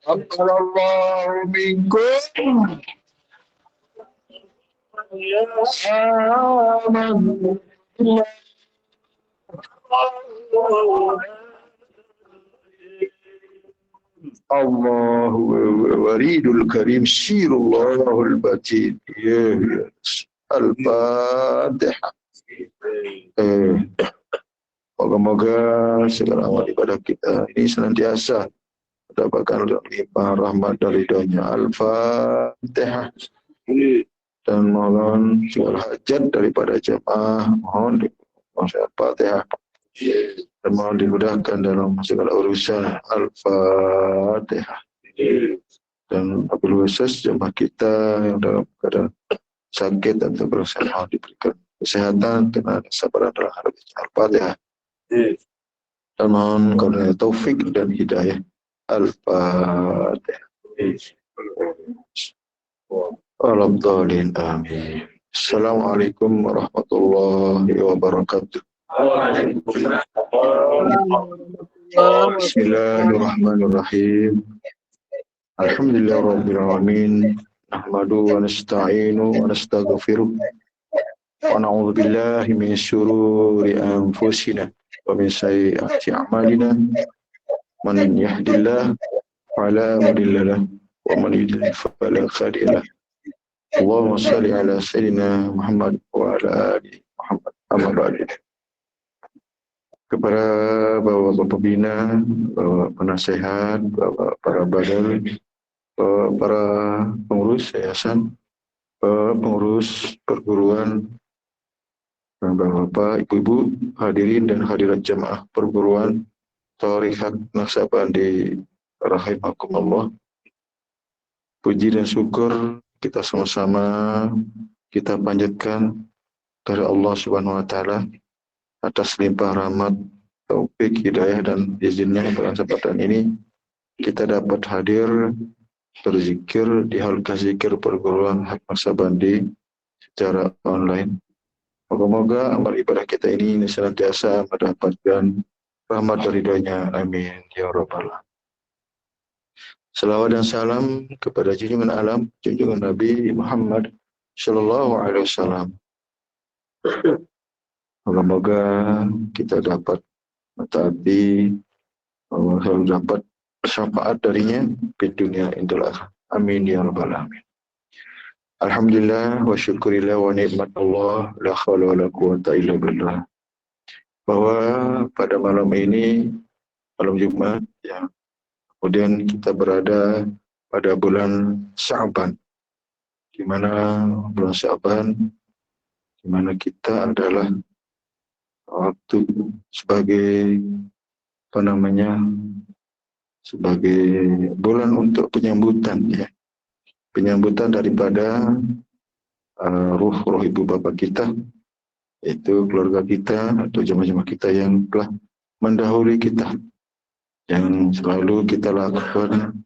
Aqballallahu minkum ya aman. Allahu waridul karim sirullahul batin. Ya. Al-Fatihah. Moga-moga segala amal ibadah kita ini senantiasa mendapatkan limpah rahmat dari ridhonya. Al-Fatihah. Dan mohon segala hajat daripada jemaah mohon Al-Fatihah. Dan mohon dimudahkan dalam segala urusan. Al-Fatihah. Dan wabil khusus jemaah kita yang dalam keadaan sakit atau berusaha diberikan kesehatan dengan kesabaran dalam hidupnya. Al-Fatihah. Dan mohon karunia taufik dan hidayah. Al-Fatihah. Alhamdulillah. Amin. Assalamualaikum warahmatullahi wabarakatuh. Bismillahirrahmanirrahim. Alhamdulillah rabbil alamin. Nahmadu wa nasta'inu wa nastaghfiruh. Wa na'udzu billahi min syururi anfusina wa min sayyiati a'malina. Man yahdihillahu fala mudilla lahu wa man yudlil fala hadiya lahu. Allahumma shalli ala sayyidina Muhammad wa ala ali Muhammad. Amma ba'du. Kepada Bapak Pembina, Bapak Penasehat, Bapak para badal, para pengurus yayasan, pengurus perguruan, Bapak, Ibu-ibu, hadirin dan hadirat jamaah perguruan Thariqat Naqsabandi rahimakumullah. Puji dan syukur kita sama-sama kita panjatkan kepada Allah Subhanahu wa taala atas limpah rahmat, taufik, hidayah dan izinnya pada kesempatan ini kita dapat hadir berzikir di halqa zikir perguruan Naqsabandi secara online. Moga-moga amal ibadah kita ini senantiasa mendapatkan rahmat dari ridhonya. Amin ya rabbal alamin. Salawat dan salam kepada junjungan alam, junjungan Nabi Muhammad sallallahu alaihi wasallam. Moga-moga kita dapat mentaati, selalu dapat syafaat darinya di dunia indul akhirah. Amin ya rabbal alamin. Alhamdulillah wa syukurillah wa ni'matullah la haula wa la quwata illa billah. Bahwa pada malam ini, malam Jumat, ya, kemudian kita berada pada bulan Sya'ban, di mana bulan Sya'ban, di mana kita adalah waktu sebagai sebagai bulan untuk penyambutan, ya, penyambutan daripada ruh ibu bapak kita, yaitu keluarga kita atau jemaah-jemaah kita yang telah mendahului kita, yang selalu kita lakukan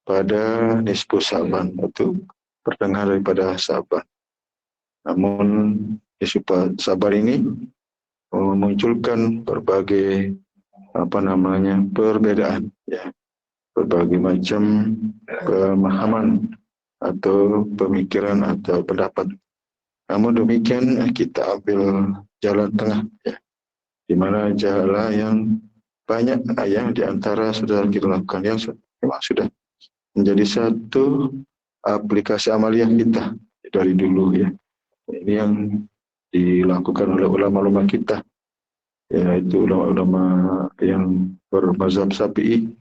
pada nisfu Sya'ban, atau pertengahan daripada Sya'ban. Namun nisfu Sya'ban ini memunculkan berbagai perbedaan, ya, berbagai macam pemahaman atau pemikiran atau pendapat. Namun demikian kita ambil jalan tengah, ya, di mana jalan yang banyak yang diantara sudah kita lakukan yang memang sudah menjadi satu aplikasi amaliah kita dari dulu, ya. Ini yang dilakukan oleh ulama-ulama kita, yaitu ulama-ulama yang bermazhab Syafi'i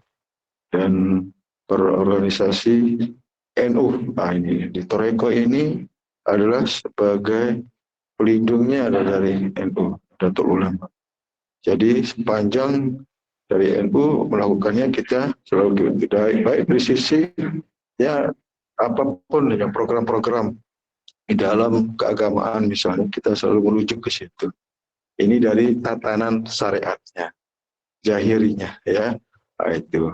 dan berorganisasi NU. Nah, ini di Thariqah ini adalah sebagai pelindungnya adalah dari NU, Nahdlatul Ulama. Jadi sepanjang dari NU melakukannya, kita selalu baik dari sisi, ya, apapun yang program-program di dalam keagamaan misalnya, kita selalu menuju ke situ. Ini dari tatanan syariatnya, zahirinya, ya, itu.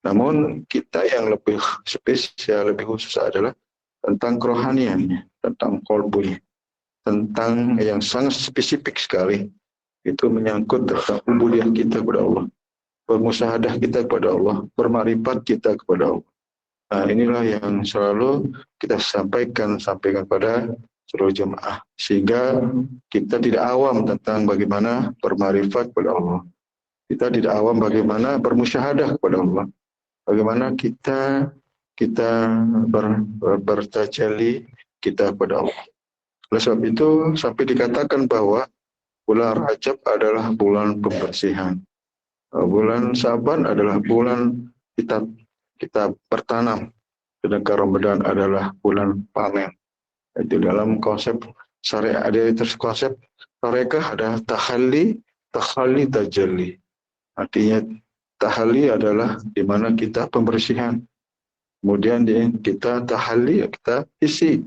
Namun kita yang lebih spesial, lebih khusus adalah tentang kerohaniannya, tentang kolbunya, tentang yang sangat spesifik sekali. Itu menyangkut tentang ubudiyah kita kepada Allah, bermusyahadah kita kepada Allah, bermarifat kita kepada Allah. Nah, inilah yang selalu kita sampaikan pada seluruh jemaah, sehingga kita tidak awam tentang bagaimana bermarifat kepada Allah. Kita tidak awam bagaimana bermusyahadah kepada Allah. Bagaimana kita bertajalli kita kepada Allah. Oleh sebab itu sampai dikatakan bahwa bulan Rajab adalah bulan pembersihan. Bulan Syaban adalah bulan kita bertanam. Sedangkan Ramadan adalah bulan panen. Itu dalam konsep syariat, ada konsep mereka ada tahalli, tajalli. Artinya tahalli adalah di mana kita pembersihan. Kemudian kita tahalli, kita isi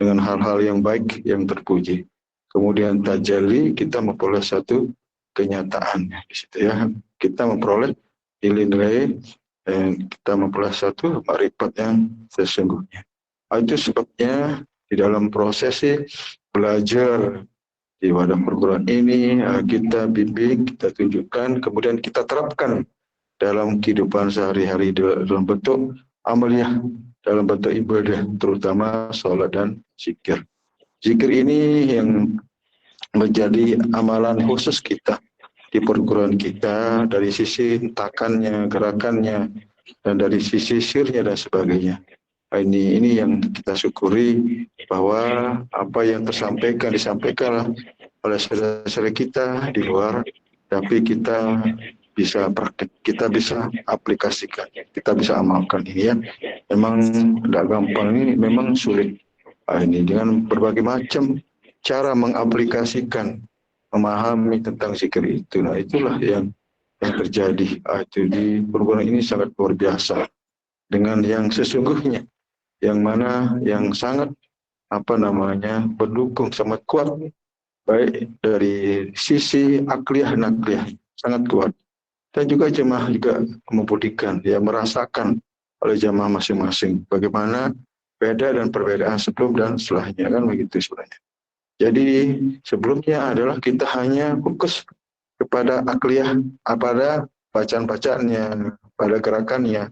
dengan hal-hal yang baik, yang terpuji. Kemudian tajalli, kita memperoleh satu kenyataan di situ ya. Kita memperoleh nilai-nilai dan kita memperoleh satu marifat yang sesungguhnya. Itu sebabnya di dalam prosesi belajar di wadah perguruan ini kita bimbing, kita tunjukkan, kemudian kita terapkan dalam kehidupan sehari-hari dalam bentuk amaliyah, dalam bentuk ibadah, terutama sholat dan zikir. Zikir ini yang menjadi amalan khusus kita di perguruan kita, dari sisi hentakannya, gerakannya, dan dari sisi sirnya dan sebagainya. Ini yang kita syukuri, bahwa apa yang disampaikan oleh saudara-saudara kita di luar, tapi kita bisa praktik, kita bisa aplikasikan, kita bisa amalkan ini ya. Memang tidak gampang, ini memang sulit. Ini dengan berbagai macam cara mengaplikasikan, memahami tentang zikir itu. Nah, itulah yang terjadi. Itu di perguruan ini sangat luar biasa dengan yang sesungguhnya, yang mana yang sangat mendukung, sangat kuat, baik dari sisi akliyah dan nakliyah, sangat kuat. Dan juga jemaah juga membuktikan, ya, merasakan oleh jemaah masing-masing bagaimana beda dan perbedaan sebelum dan setelahnya, kan begitu sebenarnya. Jadi sebelumnya adalah kita hanya fokus kepada akliyah, pada bacaan-bacaannya, pada gerakannya,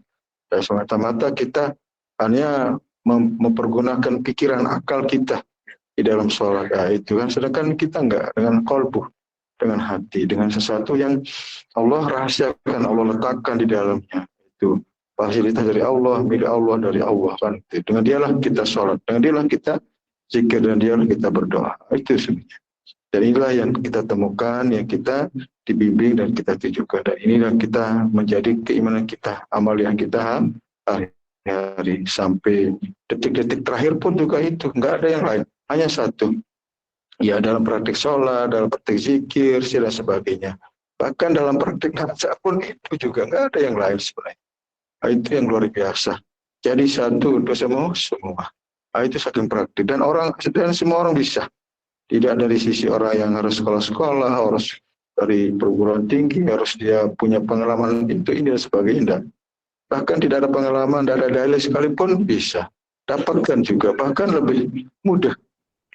dan semata-mata kita hanya mempergunakan pikiran akal kita di dalam sholat. Itu kan, sedangkan kita enggak, dengan qalbu, dengan hati, dengan sesuatu yang Allah rahasiakan, Allah letakkan di dalamnya. Itu fasilitas dari Allah, milik Allah, dari Allah, kan. Dengan dialah kita sholat, dengan dialah kita zikir, dan dialah kita berdoa. Itu sebenarnya. Dan inilah yang kita temukan, yang kita dibimbing dan kita tunjukkan. Dan inilah kita menjadi keimanan kita, amal yang kita hari-hari sampai detik-detik terakhir pun juga itu, enggak ada yang lain, hanya satu. Ya, dalam praktik sholat, dalam praktik zikir, dan sebagainya. Bahkan dalam praktik baca pun itu juga nggak ada yang lain sebenarnya. Itu yang luar biasa. Jadi satu untuk semua. Itu saking praktik, dan semua orang bisa. Tidak dari sisi orang yang harus sekolah-sekolah, harus dari perguruan tinggi, harus dia punya pengalaman itu, ini dan sebagainya. Enggak. Bahkan tidak ada pengalaman, tidak ada dalil sekalipun bisa. Dapatkan juga, bahkan lebih mudah,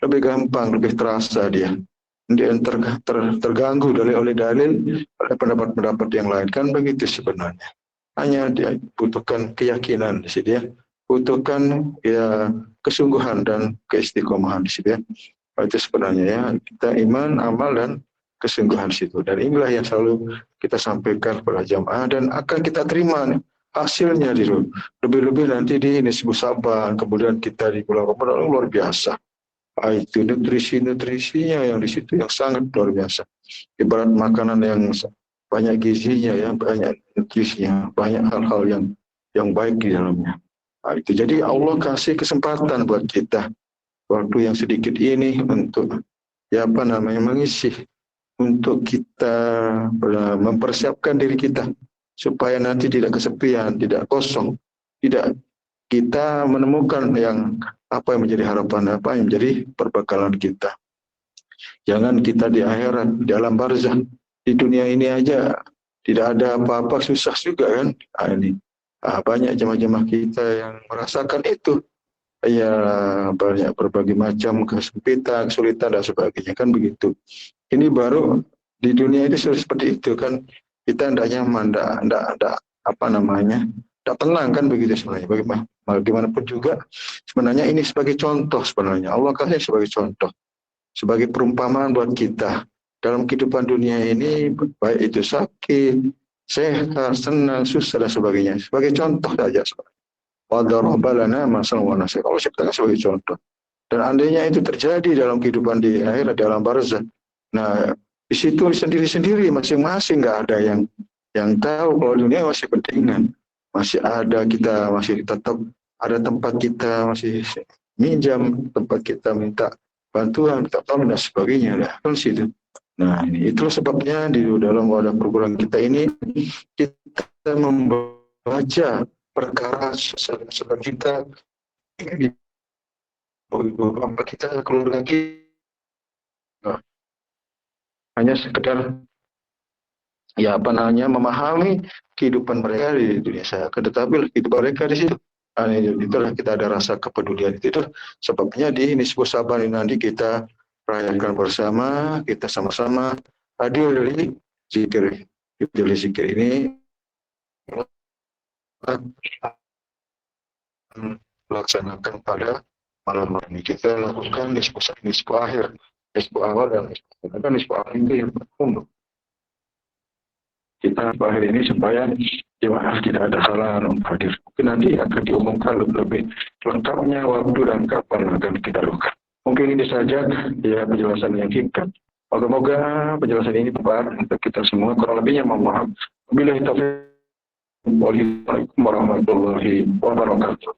lebih gampang, lebih terasa dia terganggu oleh dalil, oleh pendapat-pendapat yang lain, kan begitu sebenarnya. Hanya dia butuhkan keyakinan di sini, dia butuhkan ya kesungguhan dan keistiqomahan di sini ya. Itu sebenarnya ya, kita iman, amal, dan kesungguhan situ. Dan inilah yang selalu kita sampaikan kepada jamaah, dan akan kita terima hasilnya dulu. Lebih-lebih nanti di nisbu Saban, kemudian kita di bulan Ramadan, luar biasa. Itu nutrisinya yang di situ yang sangat luar biasa. Ibarat makanan yang banyak gizinya, ya, banyak nutrisinya, banyak hal-hal yang baik di dalamnya. Itu jadi Allah kasih kesempatan buat kita waktu yang sedikit ini untuk mengisi, untuk kita mempersiapkan diri kita supaya nanti tidak kesepian, tidak kosong, tidak kita menemukan apa yang menjadi harapan, apa yang menjadi perbekalan kita. Jangan kita di akhirat, dalam barzah, di dunia ini aja tidak ada apa-apa, susah juga kan. Banyak jemaah-jemaah kita yang merasakan itu. Ya, banyak berbagai macam kesempitan, kesulitan, dan sebagainya, kan begitu. Ini baru di dunia itu seperti itu kan, kita tidak nyaman, tidak tidak tenang kan begitu sebenarnya. Bagaimanapun juga sebenarnya ini sebagai contoh sebenarnya. Allah kasih sebagai contoh, sebagai perumpamaan buat kita dalam kehidupan dunia ini, baik itu sakit, sehat, senang, susah dan sebagainya. Sebagai contoh saja. Wadaraba lana masalan wa nasir. Allah ciptakan sebagai contoh. Dan andainya itu terjadi dalam kehidupan di akhirat, dalam barzah. Nah, di situ sendiri-sendiri masing-masing nggak ada yang tahu kalau dunia masih pentingan. Masih ada kita, masih tetap ada tempat kita masih minjam, tempat kita minta bantuan, minta tolong dan sebagainya. Nah, kan situ. Nah, itulah sebabnya di dalam wadah perguruan kita ini kita membaca perkara saudara kita, apa kita keluarga kita, hanya sekedar ya apa namanya memahami kehidupan mereka di dunia saya, tetapi kehidupan mereka di situ. Nah, itulah kita ada rasa kepedulian itu sebabnya di Nisbu Saban ini nanti kita rayakan bersama, kita sama-sama hadir dari zikir ini laksanakan pada malam ini. Kita lakukan nisbu akhir, nisbu awal dan nisbu akhir itu yang umum. Kita akhir ini supaya jemaah tidak ada halangan untuk hadir. Mungkin nanti akan diumumkan lebih lengkapnya waktu dan kapan akan kita lakukan. Mungkin ini saja ya penjelasan yang singkat. Moga-moga penjelasan ini tepat untuk kita semua. Kurang lebihnya mohon maaf. Wabillahi taufiq. Waalaikumsalam warahmatullahi wabarakatuh.